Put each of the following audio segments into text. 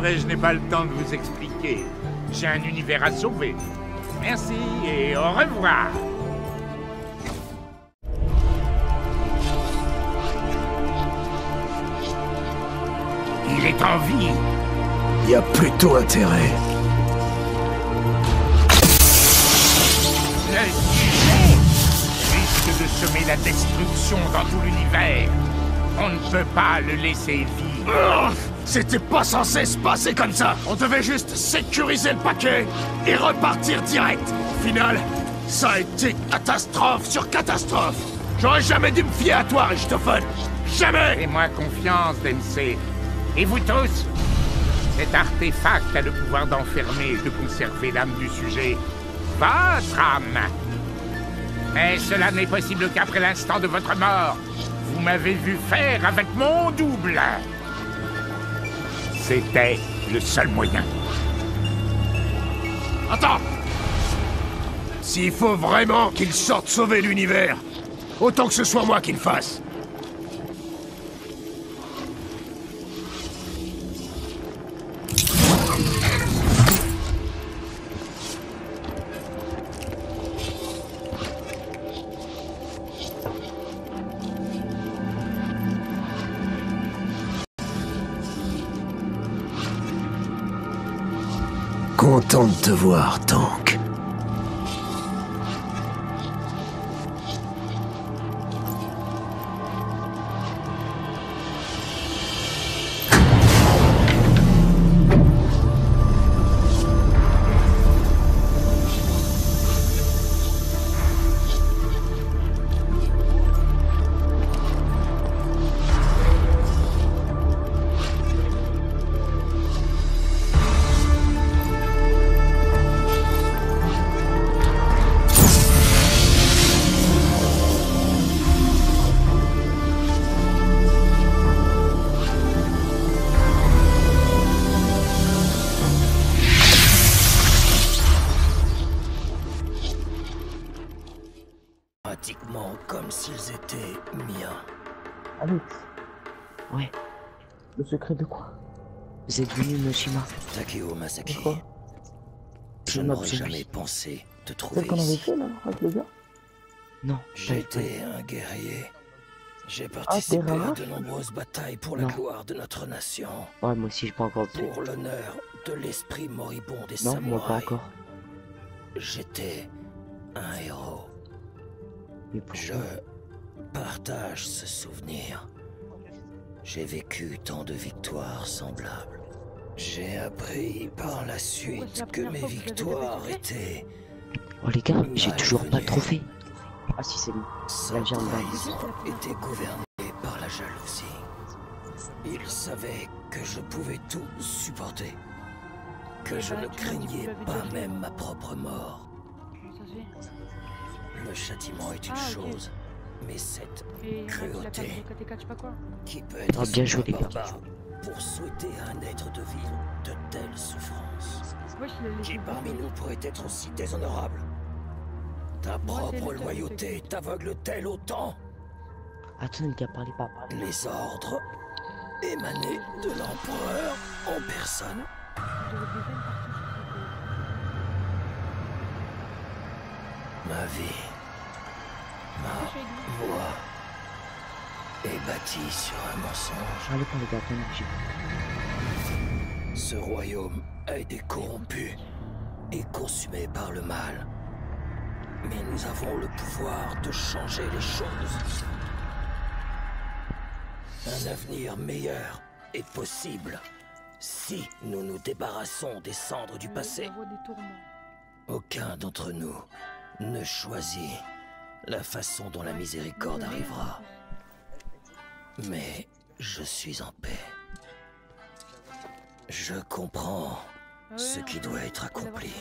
vrai, je n'ai pas le temps de vous expliquer. J'ai un univers à sauver. Merci et au revoir. Il est en vie. Il y a plutôt intérêt. Le sujet risque de semer la destruction dans tout l'univers. On ne peut pas le laisser vivre. C'était pas censé se passer comme ça. On devait juste sécuriser le paquet et repartir direct. Au final, ça a été catastrophe sur catastrophe. J'aurais jamais dû me fier à toi, Richthofen. Jamais. Fais-moi confiance, Dempsey. Et vous tous? Cet artefact a le pouvoir d'enfermer et de conserver l'âme du sujet. Votre âme. Mais cela n'est possible qu'après l'instant de votre mort. Vous m'avez vu faire avec mon double. C'était le seul moyen. Attends! S'il faut vraiment qu'il sorte sauver l'univers, autant que ce soit moi qui le fasse. Content de te voir, Tank. Pratiquement comme s'ils étaient miens. Alex. Ouais. Le secret de quoi? Vous êtes venu Noshima. Takeo Masaki. Pourquoi? Je n'aurais jamais pensé te trouver C'est qu'on avait ici. fait là, avec le gars? Non. J'étais un guerrier. J'ai participé t'es à de nombreuses batailles pour la gloire de notre nation. Ouais, moi aussi, j'ai pas encore fait. Pour l'honneur de l'esprit moribond des Non, samouraïs. moi pas encore. J'étais un héros. Mais pourquoi? Je partage ce souvenir. J'ai vécu tant de victoires semblables. J'ai appris par la suite que mes victoires étaient Oh les gars, j'ai mal toujours pas venues. de trophée. Ah si, c'est bon. Sa Là, viens de trahison était gouvernée par la jalousie. Il savait que je pouvais tout supporter. Que je ne craignais pas même ma propre mort. Le châtiment est une chose, mais cette cruauté qui peut être Ah, bien joué, les gars. barbare pour souhaiter à un être de vivre de telles souffrances. Qui parmi nous pourrait être aussi déshonorable? Ta propre loyauté t'aveugle-t-elle autant? Attends, les gars, parlez pas, parlez. Les ordres émanés de l'empereur en personne. Ma vie, ma voix est bâtie sur un mensonge. Parlez pas, les gars, attendez, j'ai... Ce royaume a été corrompu et consumé par le mal. Mais nous avons le pouvoir de changer les choses. Un avenir meilleur est possible si nous nous débarrassons des cendres du passé. Aucun d'entre nous ne choisit la façon dont la miséricorde arrivera. Mais je suis en paix. Je comprends ce qui doit être accompli.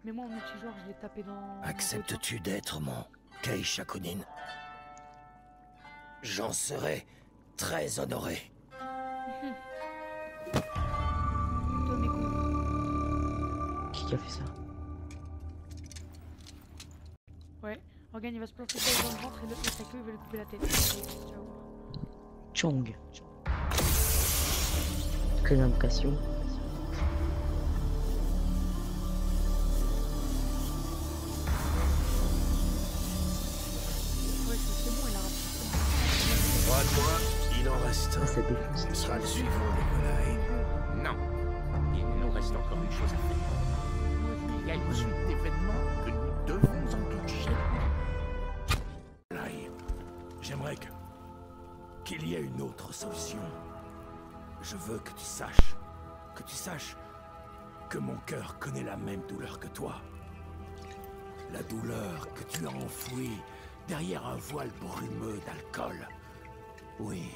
Mais moi en multijoueur je l'ai tapé dans... Acceptes-tu d'être mon Keishakunin? J'en serai très honoré. Qui a fait ça? Ouais, Organ il va se planter dans le ventre et l'autre avec lui il va lui couper la tête. Ciao. Chong. Très d'impression. Crois-moi, il en reste un. Ça défonce. Ce sera le suivant, Nikolai. Non. Il nous reste encore une chose à faire. Il y a une suite d'événements que nous devons enclencher. Nikolai, j'aimerais qu'il y ait une autre solution. Je veux que tu saches que mon cœur connaît la même douleur que toi. La douleur que tu as enfouie derrière un voile brumeux d'alcool. Oui,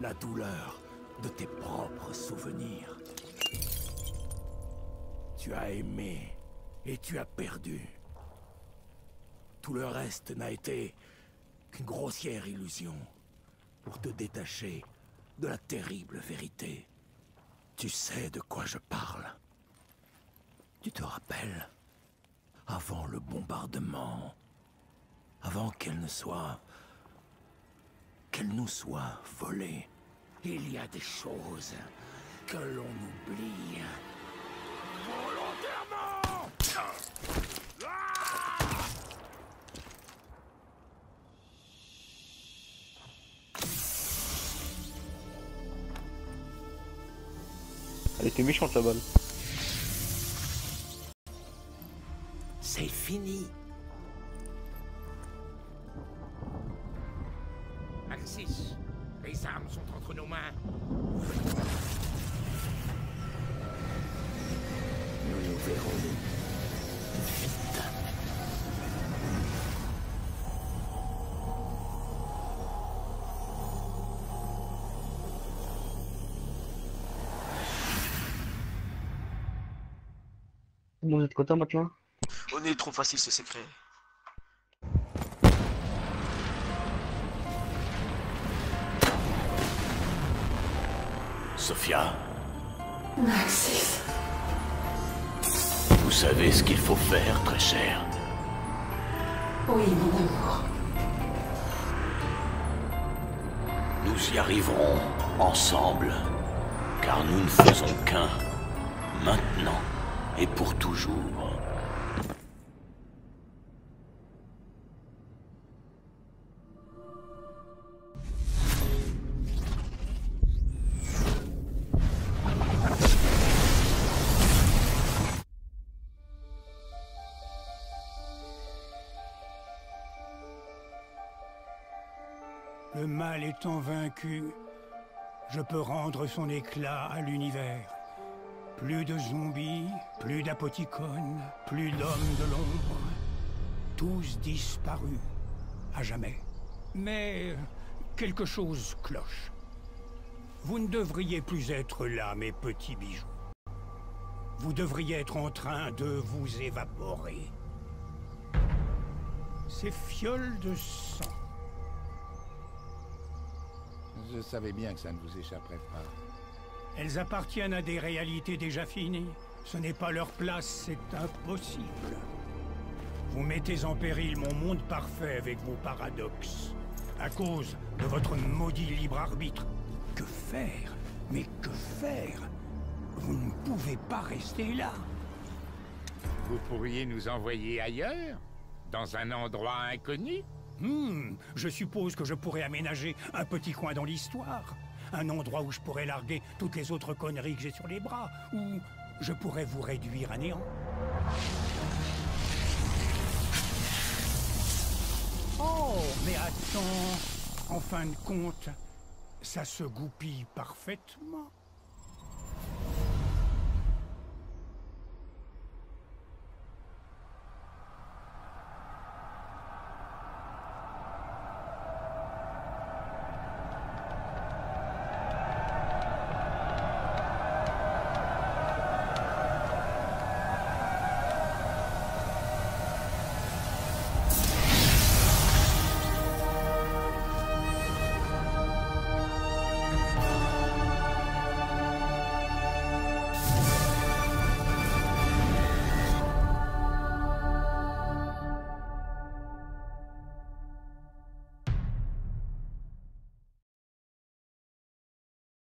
la douleur de tes propres souvenirs. Tu as aimé et tu as perdu. Tout le reste n'a été qu'une grossière illusion pour te détacher de la terrible vérité. Tu sais de quoi je parle. Tu te rappelles, avant le bombardement, avant qu'elle nous soit volée, il y a des choses que l'on oublie volontairement. Elle était méchante la balle. C'est fini. Alexis, les armes sont entre nos mains. Nous nous verrons vite. Vous êtes content maintenant? On est trop facile ce secret. Sophia, Maxis. vous savez ce qu'il faut faire, très cher. Oui, mon amour. Nous y arriverons ensemble, car nous ne faisons qu'un, maintenant et pour toujours. Le mal étant vaincu, je peux rendre son éclat à l'univers. Plus de zombies, plus d'apothicones, plus d'hommes de l'ombre. Tous disparus, à jamais. Mais quelque chose cloche. Vous ne devriez plus être là, mes petits bijoux. Vous devriez être en train de vous évaporer. Ces fioles de sang. Je savais bien que ça ne vous échapperait pas. Elles appartiennent à des réalités déjà finies. Ce n'est pas leur place, c'est impossible. Vous mettez en péril mon monde parfait avec vos paradoxes. À cause de votre maudit libre arbitre. Que faire? Mais que faire? Vous ne pouvez pas rester là. Vous pourriez nous envoyer ailleurs? Dans un endroit inconnu? Je suppose que je pourrais aménager un petit coin dans l'histoire. Un endroit où je pourrais larguer toutes les autres conneries que j'ai sur les bras. Où je pourrais vous réduire à néant. Oh, mais attends. En fin de compte, ça se goupille parfaitement.